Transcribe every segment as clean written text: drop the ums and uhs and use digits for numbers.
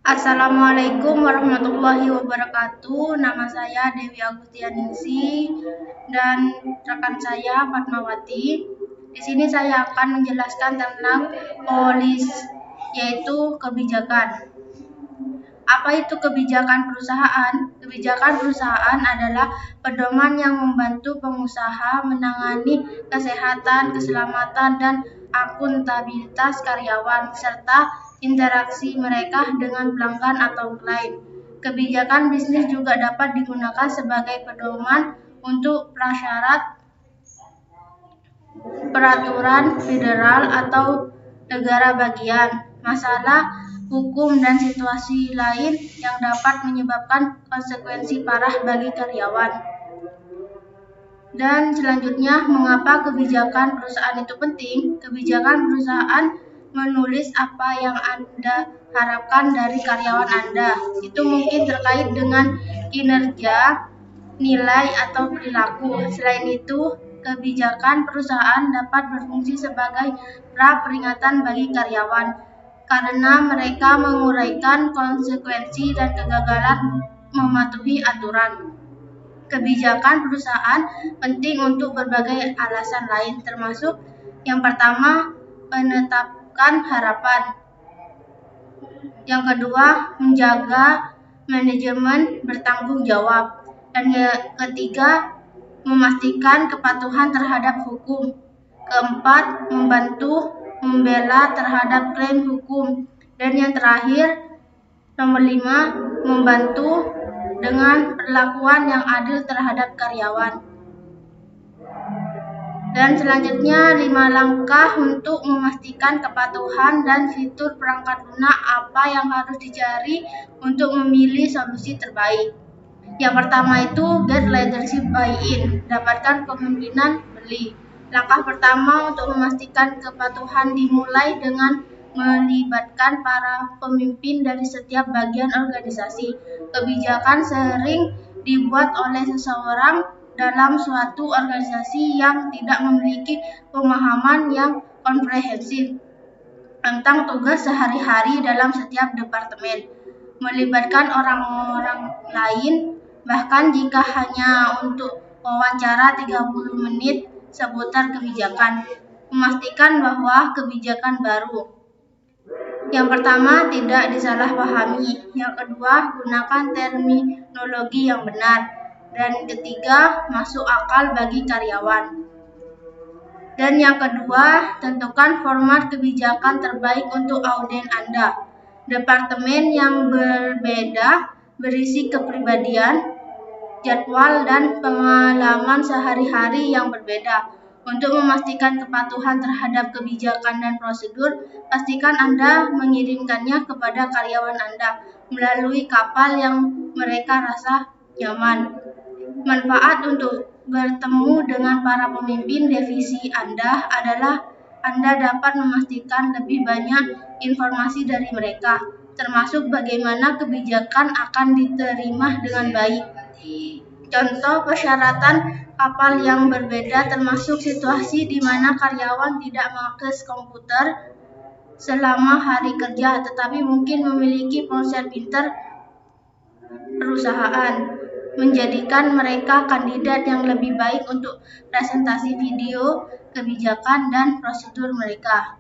Assalamualaikum warahmatullahi wabarakatuh. Nama saya Dewi Agustianingsih dan rekan saya Fatmawati. Di sini saya akan menjelaskan tentang polis, yaitu kebijakan. Apa itu kebijakan perusahaan? Kebijakan perusahaan adalah pedoman yang membantu pengusaha menangani kesehatan, keselamatan, dan akuntabilitas karyawan, serta interaksi mereka dengan pelanggan atau klien. Kebijakan bisnis juga dapat digunakan sebagai pedoman untuk prasyarat peraturan federal atau negara bagian, masalah hukum dan situasi lain yang dapat menyebabkan konsekuensi parah bagi karyawan. Dan selanjutnya, mengapa kebijakan perusahaan itu penting? Kebijakan perusahaan menulis apa yang Anda harapkan dari karyawan Anda. Itu mungkin terkait dengan kinerja, nilai, atau perilaku. Selain itu, kebijakan perusahaan dapat berfungsi sebagai peringatan bagi karyawan karena mereka menguraikan konsekuensi dan kegagalan mematuhi aturan. Kebijakan perusahaan penting untuk berbagai alasan lain, termasuk yang pertama, menetapkan harapan. Yang kedua, menjaga manajemen bertanggung jawab. Dan yang ketiga, memastikan kepatuhan terhadap hukum. Keempat, membantu membela terhadap klaim hukum. Dan yang terakhir, nomor 5, membantu dengan perlakuan yang adil terhadap karyawan. Dan selanjutnya 5 langkah untuk memastikan kepatuhan dan fitur perangkat lunak apa yang harus dicari untuk memilih solusi terbaik. Yang pertama itu get leadership buy-in, dapatkan kepemimpinan beli. Langkah pertama untuk memastikan kepatuhan dimulai dengan melibatkan para pemimpin dari setiap bagian organisasi. Kebijakan sering dibuat oleh seseorang dalam suatu organisasi yang tidak memiliki pemahaman yang komprehensif tentang tugas sehari-hari dalam setiap departemen. Melibatkan orang-orang lain, bahkan jika hanya untuk wawancara 30 menit seputar kebijakan. Memastikan bahwa kebijakan baru. Yang pertama, tidak disalahpahami. Yang kedua, gunakan terminologi yang benar. Dan ketiga, masuk akal bagi karyawan. Dan yang kedua, tentukan format kebijakan terbaik untuk audien Anda. Departemen yang berbeda berisi kepribadian, jadwal, dan pengalaman sehari-hari yang berbeda. Untuk memastikan kepatuhan terhadap kebijakan dan prosedur, pastikan Anda mengirimkannya kepada karyawan Anda melalui kapal yang mereka rasa nyaman. Manfaat untuk bertemu dengan para pemimpin divisi Anda adalah Anda dapat memastikan lebih banyak informasi dari mereka, termasuk bagaimana kebijakan akan diterima dengan baik. Contoh persyaratan kapal yang berbeda termasuk situasi di mana karyawan tidak mengakses komputer selama hari kerja, tetapi mungkin memiliki ponsel pintar perusahaan, menjadikan mereka kandidat yang lebih baik untuk presentasi video, kebijakan, dan prosedur mereka.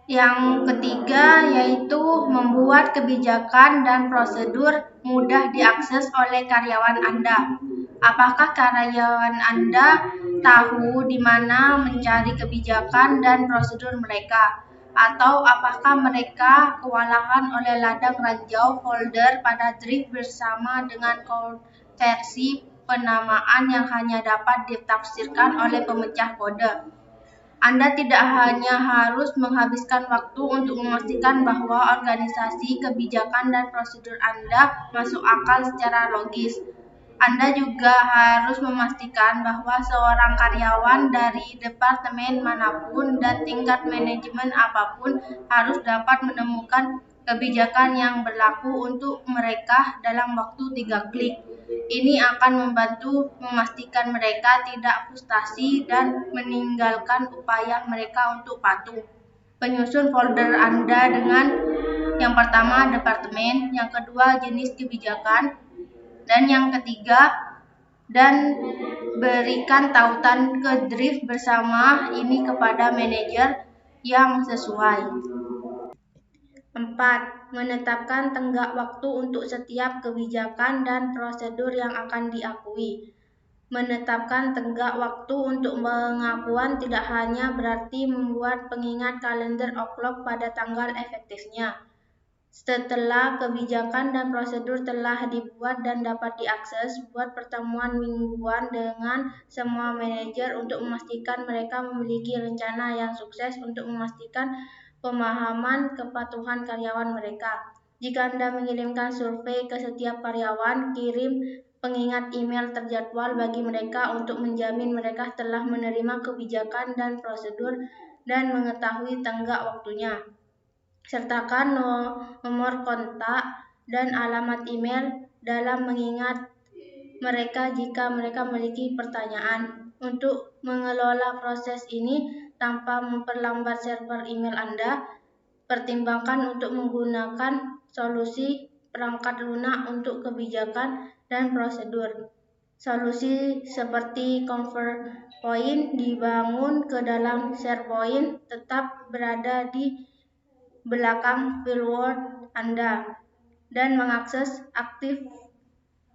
Yang ketiga yaitu membuat kebijakan dan prosedur mudah diakses oleh karyawan Anda. Apakah karyawan Anda tahu di mana mencari kebijakan dan prosedur mereka? Atau apakah mereka kewalahan oleh ladang ranjau folder pada drive bersama dengan konversi penamaan yang hanya dapat ditafsirkan oleh pemecah kode? Anda tidak hanya harus menghabiskan waktu untuk memastikan bahwa organisasi, kebijakan, dan prosedur Anda masuk akal secara logis. Anda juga harus memastikan bahwa seorang karyawan dari departemen manapun dan tingkat manajemen apapun harus dapat menemukan kebijakan yang berlaku untuk mereka dalam waktu 3 klik. Ini akan membantu memastikan mereka tidak frustasi dan meninggalkan upaya mereka untuk patuh. Penyusun folder Anda dengan yang pertama departemen, yang kedua jenis kebijakan, dan yang ketiga dan berikan tautan ke drift bersama ini kepada manajer yang sesuai. 4. Menetapkan tenggat waktu untuk setiap kebijakan dan prosedur yang akan diakui. Menetapkan tenggat waktu untuk pengakuan tidak hanya berarti membuat pengingat kalender Outlook pada tanggal efektifnya. Setelah kebijakan dan prosedur telah dibuat dan dapat diakses, buat pertemuan mingguan dengan semua manajer untuk memastikan mereka memiliki rencana yang sukses untuk memastikan pemahaman kepatuhan karyawan mereka. Jika Anda mengirimkan survei ke setiap karyawan, kirim pengingat email terjadwal bagi mereka untuk menjamin mereka telah menerima kebijakan dan prosedur dan mengetahui tenggat waktunya. Sertakan nomor kontak dan alamat email dalam mengingat mereka jika mereka memiliki pertanyaan. Untuk mengelola proses ini tanpa memperlambat server email Anda, pertimbangkan untuk menggunakan solusi perangkat lunak untuk kebijakan dan prosedur. Solusi seperti ConvertPoint dibangun ke dalam SharePoint tetap berada di belakang firewall Anda dan mengakses aktif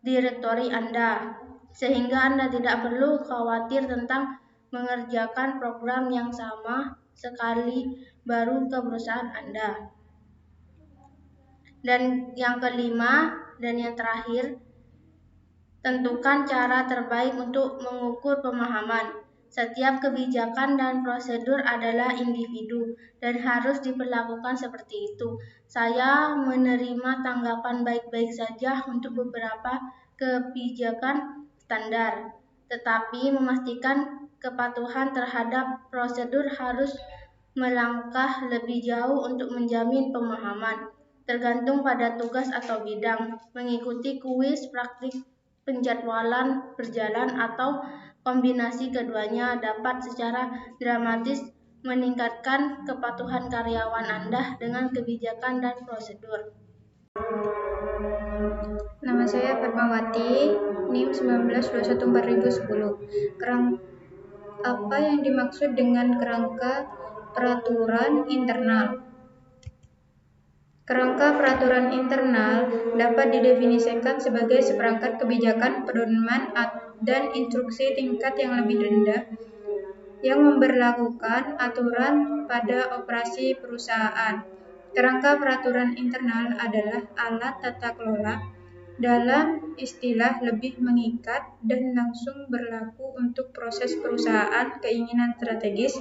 direktori Anda, sehingga Anda tidak perlu khawatir tentang mengerjakan program yang sama sekali baru ke perusahaan Anda. Dan yang kelima dan yang terakhir, tentukan cara terbaik untuk mengukur pemahaman. Setiap kebijakan dan prosedur adalah individu dan harus diperlakukan seperti itu. Saya menerima tanggapan baik-baik saja untuk beberapa kebijakan standar, tetapi memastikan kepatuhan terhadap prosedur harus melangkah lebih jauh untuk menjamin pemahaman. Tergantung pada tugas atau bidang, mengikuti kuis praktik penjadwalan berjalan atau kombinasi keduanya dapat secara dramatis meningkatkan kepatuhan karyawan Anda dengan kebijakan dan prosedur. Nama saya Fatmawati, NIM 19214010. Apa yang dimaksud dengan kerangka peraturan internal? Kerangka peraturan internal dapat didefinisikan sebagai seperangkat kebijakan, pedoman, dan instruksi tingkat yang lebih rendah yang memberlakukan aturan pada operasi perusahaan. Kerangka peraturan internal adalah alat tata kelola dalam istilah lebih mengikat dan langsung berlaku untuk proses perusahaan keinginan strategis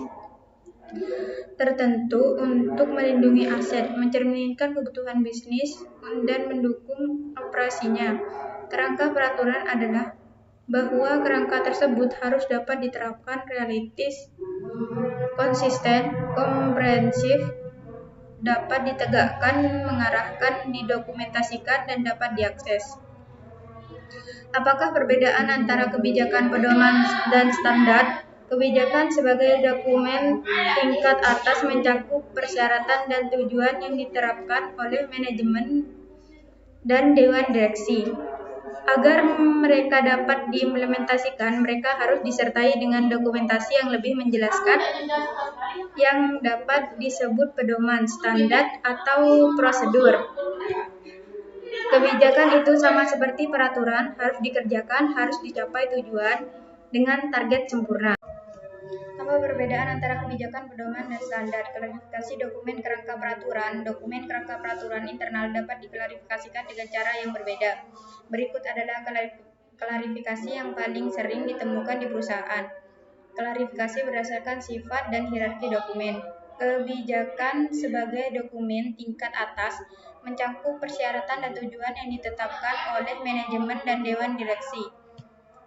tertentu untuk melindungi aset, mencerminkan kebutuhan bisnis, dan mendukung operasinya. Kerangka peraturan adalah bahwa kerangka tersebut harus dapat diterapkan realistis, konsisten, komprehensif, dapat ditegakkan, mengarahkan, didokumentasikan, dan dapat diakses. Apakah perbedaan antara kebijakan, pedoman, dan standar? Kebijakan sebagai dokumen tingkat atas mencakup persyaratan dan tujuan yang diterapkan oleh manajemen dan dewan direksi. Agar mereka dapat diimplementasikan, mereka harus disertai dengan dokumentasi yang lebih menjelaskan yang dapat disebut pedoman, standar, atau prosedur. Kebijakan itu sama seperti peraturan, harus dikerjakan, harus dicapai tujuan dengan target sempurna. Apa perbedaan antara kebijakan, pedoman, dan standar? Klarifikasi dokumen kerangka peraturan. Dokumen kerangka peraturan internal dapat diklarifikasikan dengan cara yang berbeda. Berikut adalah klarifikasi yang paling sering ditemukan di perusahaan. Klarifikasi berdasarkan sifat dan hierarki dokumen. Kebijakan sebagai dokumen tingkat atas mencakup persyaratan dan tujuan yang ditetapkan oleh manajemen dan dewan direksi.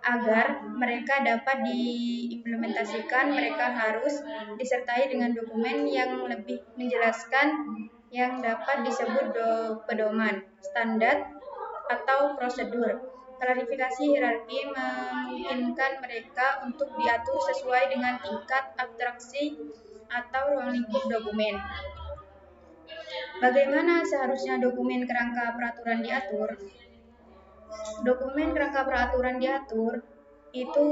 Agar mereka dapat diimplementasikan, mereka harus disertai dengan dokumen yang lebih menjelaskan yang dapat disebut pedoman, standar, atau prosedur. Klarifikasi hierarki memungkinkan mereka untuk diatur sesuai dengan tingkat abstraksi atau ruang lingkup dokumen. Bagaimana seharusnya dokumen kerangka peraturan diatur? Dokumen kerangka peraturan diatur itu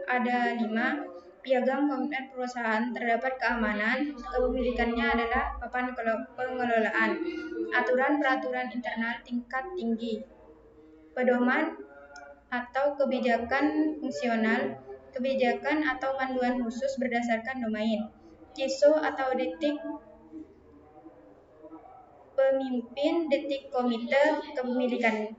ada 5. Piagam komitmen perusahaan terdapat keamanan, kepemilikannya adalah papan pengelolaan, aturan peraturan internal tingkat tinggi, pedoman atau kebijakan fungsional, kebijakan atau panduan khusus berdasarkan domain, ISO atau detik pemimpin, detik komite kepemilikan,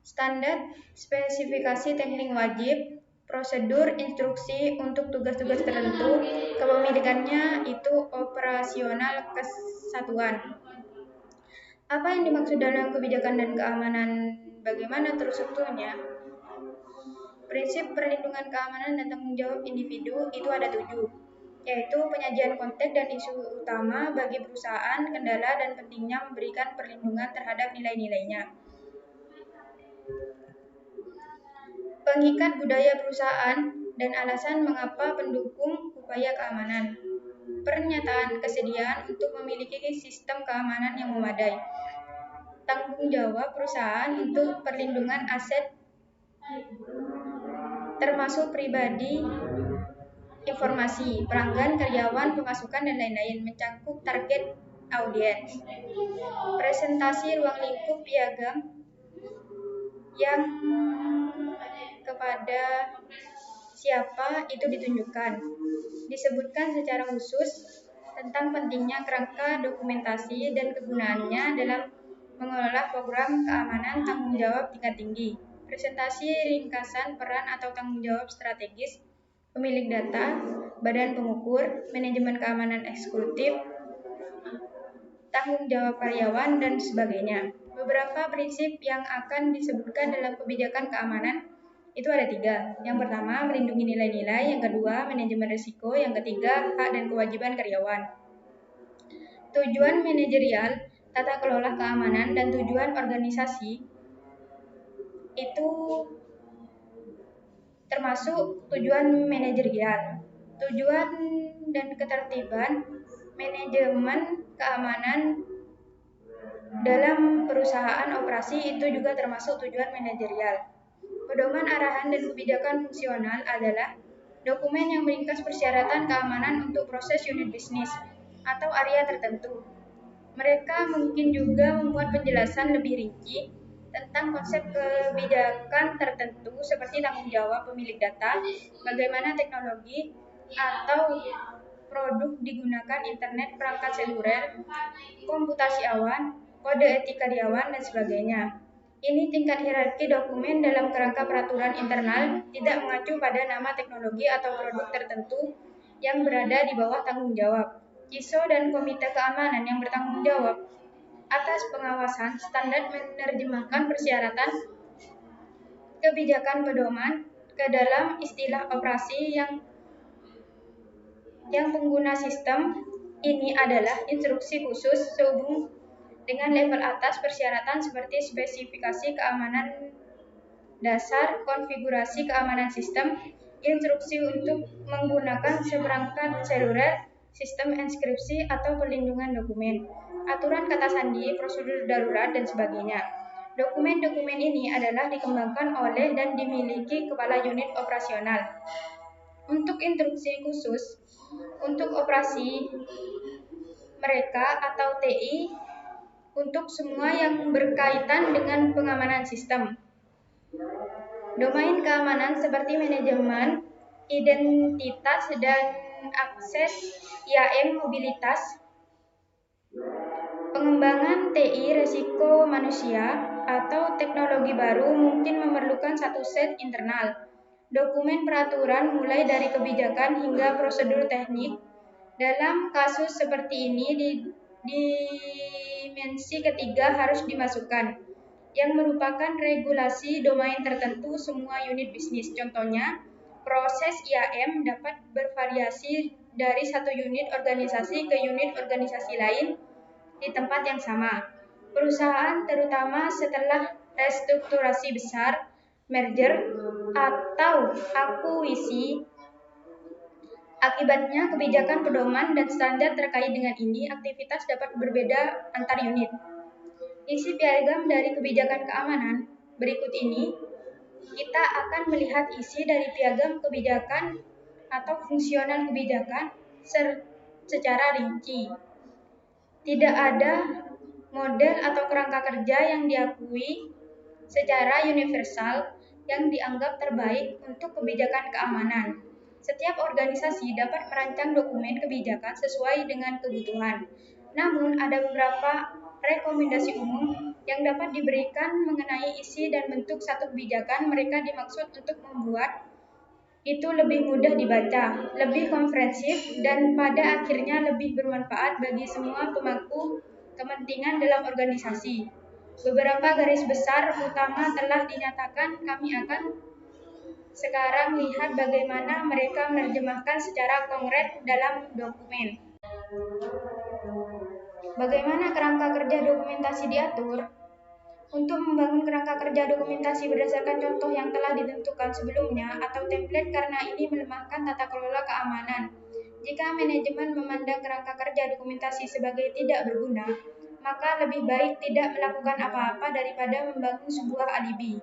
standar, spesifikasi teknik wajib, prosedur, instruksi untuk tugas-tugas tertentu, kepemilikannya itu operasional kesatuan. Apa yang dimaksud dalam kebijakan dan keamanan? Bagaimana terstrukturnya? Prinsip perlindungan keamanan dan tanggung jawab individu itu ada 7, yaitu penyajian konteks dan isu utama bagi perusahaan, kendala dan pentingnya memberikan perlindungan terhadap nilai-nilainya. Pengikat budaya perusahaan dan alasan mengapa pendukung upaya keamanan. Pernyataan kesediaan untuk memiliki sistem keamanan yang memadai. Tanggung jawab perusahaan untuk perlindungan aset termasuk pribadi, informasi, pelanggan, karyawan, pemasukan, dan lain-lain, mencakup target audiens. Presentasi ruang lingkup piagam yang kepada siapa itu ditunjukkan. Disebutkan secara khusus tentang pentingnya kerangka dokumentasi dan kegunaannya dalam mengelola program keamanan tanggung jawab tingkat tinggi. Presentasi ringkasan peran atau tanggung jawab strategis pemilik data, badan pengukur, manajemen keamanan eksekutif, tanggung jawab karyawan, dan sebagainya. Beberapa prinsip yang akan disebutkan dalam kebijakan keamanan itu ada 3. Yang pertama, melindungi nilai-nilai. Yang kedua, manajemen risiko. Yang ketiga, hak dan kewajiban karyawan. Tujuan manajerial, tata kelola keamanan, dan tujuan organisasi itu termasuk tujuan manajerial. Tujuan dan ketertiban manajemen keamanan dalam perusahaan operasi itu juga termasuk tujuan manajerial. Pedoman arahan dan kebijakan fungsional adalah dokumen yang meringkas persyaratan keamanan untuk proses unit bisnis atau area tertentu. Mereka mungkin juga membuat penjelasan lebih rinci tentang konsep kebijakan tertentu seperti tanggung jawab pemilik data, bagaimana teknologi atau produk digunakan internet, perangkat seluler, komputasi awan, kode etik karyawan, dan sebagainya. Ini tingkat hierarki dokumen dalam kerangka peraturan internal tidak mengacu pada nama teknologi atau produk tertentu yang berada di bawah tanggung jawab. ISO dan Komite Keamanan yang bertanggung jawab atas pengawasan standar menerjemahkan persyaratan kebijakan pedoman ke dalam istilah operasi yang pengguna sistem ini adalah instruksi khusus sehubung dengan level atas persyaratan seperti spesifikasi keamanan dasar, konfigurasi keamanan sistem, instruksi untuk menggunakan seperangkat seluler, sistem enskripsi atau perlindungan dokumen, aturan kata sandi, prosedur darurat, dan sebagainya. Dokumen-dokumen ini adalah dikembangkan oleh dan dimiliki kepala unit operasional. Untuk instruksi khusus, untuk operasi mereka atau TI, untuk semua yang berkaitan dengan pengamanan sistem. Domain keamanan seperti manajemen, identitas, dan akses, IAM, mobilitas, pengembangan TI, resiko manusia, atau teknologi baru mungkin memerlukan satu set internal. Dokumen peraturan mulai dari kebijakan hingga prosedur teknik. Dalam kasus seperti ini, dimensi ketiga harus dimasukkan, yang merupakan regulasi domain tertentu semua unit bisnis. Contohnya, proses IAM dapat bervariasi dari satu unit organisasi ke unit organisasi lain di tempat yang sama. Perusahaan terutama setelah restrukturasi besar, merger, atau akuisisi Akibatnya, kebijakan pedoman dan standar terkait dengan ini aktivitas dapat berbeda antar unit. Isi piagam dari kebijakan keamanan berikut ini. Kita akan melihat isi dari piagam kebijakan atau fungsional kebijakan secara rinci. Tidak ada model atau kerangka kerja yang diakui secara universal yang dianggap terbaik untuk kebijakan keamanan. Setiap organisasi dapat merancang dokumen kebijakan sesuai dengan kebutuhan. Namun, ada beberapa rekomendasi umum yang dapat diberikan mengenai isi dan bentuk satu kebijakan. Mereka dimaksud untuk membuat itu lebih mudah dibaca, lebih komprehensif, dan pada akhirnya lebih bermanfaat bagi semua pemangku kepentingan dalam organisasi. Beberapa garis besar utama telah dinyatakan. Kami akan sekarang lihat bagaimana mereka menerjemahkan secara konkret dalam dokumen. Bagaimana kerangka kerja dokumentasi diatur? Untuk membangun kerangka kerja dokumentasi berdasarkan contoh yang telah ditentukan sebelumnya atau template, karena ini melemahkan tata kelola keamanan. Jika manajemen memandang kerangka kerja dokumentasi sebagai tidak berguna, maka lebih baik tidak melakukan apa-apa daripada membangun sebuah alibi.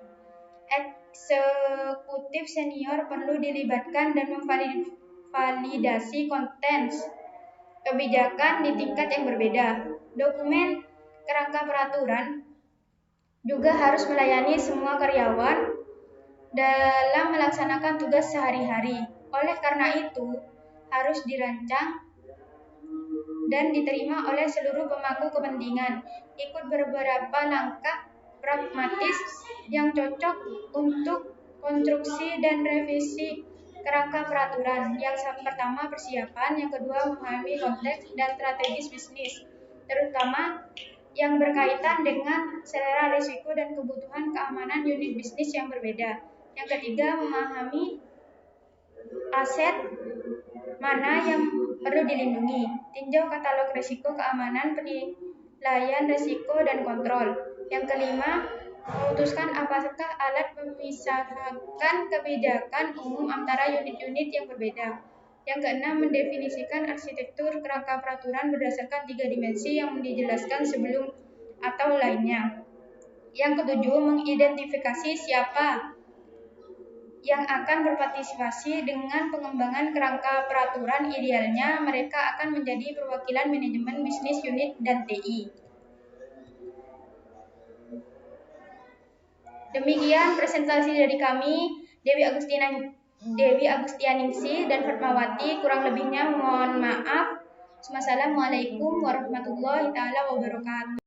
Eksekutif senior perlu dilibatkan dan memvalidasi konten kebijakan di tingkat yang berbeda. Dokumen kerangka peraturan juga harus melayani semua karyawan dalam melaksanakan tugas sehari-hari. Oleh karena itu, harus dirancang dan diterima oleh seluruh pemangku kepentingan. Ikut beberapa langkah pragmatis yang cocok untuk konstruksi dan revisi kerangka peraturan. Yang pertama, persiapan. Yang kedua, memahami konteks dan strategis bisnis, terutama yang berkaitan dengan selera risiko dan kebutuhan keamanan unit bisnis yang berbeda. Yang ketiga, memahami aset mana yang perlu dilindungi. Tinjau katalog risiko keamanan, penilaian risiko, dan kontrol. Yang kelima, memutuskan apakah alat memisahkan kebijakan umum antara unit-unit yang berbeda. Yang keenam, mendefinisikan arsitektur kerangka peraturan berdasarkan 3 dimensi yang dijelaskan sebelum atau lainnya. Yang ketujuh, mengidentifikasi siapa yang akan berpartisipasi dengan pengembangan kerangka peraturan. Idealnya, mereka akan menjadi perwakilan manajemen bisnis unit dan TI. Demikian presentasi dari kami, Dewi Agustianingsih dan Fatmawati. Kurang lebihnya mohon maaf. Wassalamualaikum warahmatullahi wabarakatuh.